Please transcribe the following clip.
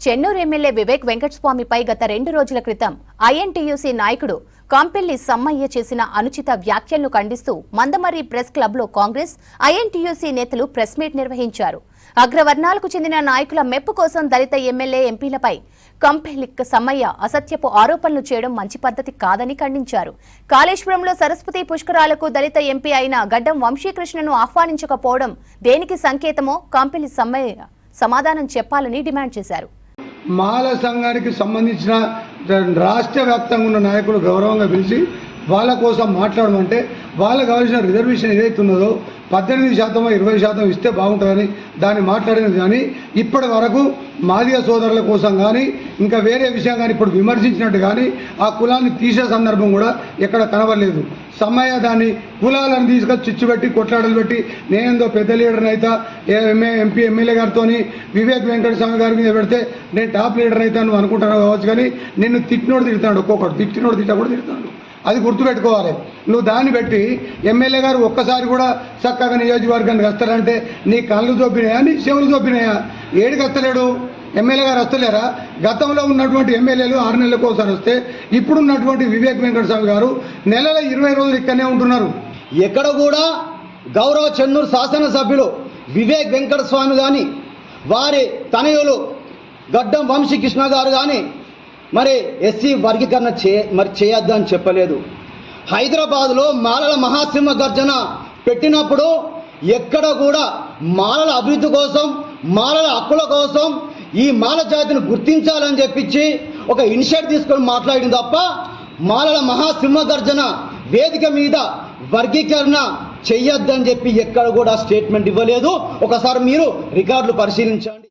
Chennur MLA Vivek వెంకటస్వామిపై గత 2 రోజుల క్రితం ఐఎన్టీయూసీ నాయకుడు కాంపెల్లి సమ్మయ్య చేసిన అనుచిత వ్యాఖ్యలను ఖండిస్తూ మందమర్రి ప్రెస్ క్లబ్లో కాంగ్రెస్ ఐఎన్టీయూసీ నేతలు ప్రెస్ మీట్ నిర్వహించారు. అగ్రవర్ణాలకు చెందిన నాయకుల మెప్పు కోసం దళిత ఎమ్మెల్యే ఎంపీలపై కాంపెల్లి సమ్మయ్య అసత్యపు ఆరోపణలు చేయడం మంచి పద్ధతి కాదని ఖండించారు. కాళేశ్వరంలో సరస్వతి పుష్కరాలకు దళిత ఎంపీ అయిన గడ్డం వంశీకృష్ణను ఆహ్వానించకపోవడం దేనికి సంకేతమో కాంపెల్లి సమ్మయ్య సమాధానం చెప్పాలని డిమాండ్ చేశారు. మాల సంఘానికి సంబంధించిన రాష్ట్ర వ్యాప్తంగా ఉన్న నాయకులు గౌరవంగా పిలిచి వాళ్ళ కోసం మాట్లాడమంటే వాళ్ళకు కావాల్సిన రిజర్వేషన్ ఏదైతే ఉన్నదో 18% 20% ఇస్తే బాగుంటుందని దాన్ని మాట్లాడినది. కానీ ఇప్పటి వరకు మాదిగ సోదరుల కోసం కానీ ఇంకా వేరే విషయం కానీ ఇప్పుడు విమర్శించినట్టు కానీ ఆ కులాన్ని తీసే సందర్భం కూడా ఎక్కడ కనబడలేదు. సమ్మయ్య దాన్ని కులాలను తీసుకొచ్చి చిచ్చుపెట్టి కొట్లాడలు పెట్టి నేనేందో పెద్ద లీడర్ని అయితే ఎంపీ ఎమ్మెల్యే గారితో వివేక్ వెంకటస్వామి గారి మీద పెడితే నేను టాప్ లీడర్ అయితే నువ్వు అనుకుంటున్నావు కావచ్చు, కానీ నిన్ను తిట్టినోడు తిడతాడు, ఒక్కొక్కటి తిట్టినోడు కూడా తిడతాడు. అది గుర్తుపెట్టుకోవాలి. నువ్వు దాన్ని పెట్టి ఎమ్మెల్యే గారు ఒక్కసారి కూడా చక్కగా నియోజకవర్గానికి వస్తారంటే నీ కళ్ళు దొబ్బినాయా, నీ చెవులు దొబ్బినాయా? ఏడికి వస్తలేడు ఎమ్మెల్యే గారు, వస్తలేరా? గతంలో ఉన్నటువంటి ఎమ్మెల్యేలు 6 నెలలకు ఒకసారి వస్తే ఇప్పుడున్నటువంటి వివేక్ వెంకటస్వామి గారు నెలలో 20 రోజులు ఇక్కడనే ఉంటున్నారు. ఎక్కడ కూడా గౌరవ చెన్నూరు శాసనసభ్యులు వివేక్ వెంకటస్వామి కానీ వారి తనయులు గడ్డం వంశీకృష్ణ గారు కానీ మరి ఎస్సీ వర్గీకరణ చేయొద్దు అని చెప్పలేదు. హైదరాబాద్లో మాలల మహాసింహ గర్జన పెట్టినప్పుడు ఎక్కడ కూడా మాలల అభివృద్ధి కోసం, మాలల హక్కుల కోసం ఈ మాల జాతిని గుర్తించాలని చెప్పించి ఒక ఇనిషియేటివ్ తీసుకొని మాట్లాడింది తప్ప మాలల మహాసింహ గర్జన వేదిక మీద వర్గీకరణ చెయ్యొద్దని చెప్పి ఎక్కడ కూడా స్టేట్మెంట్ ఇవ్వలేదు. ఒకసారి మీరు రికార్డులు పరిశీలించండి.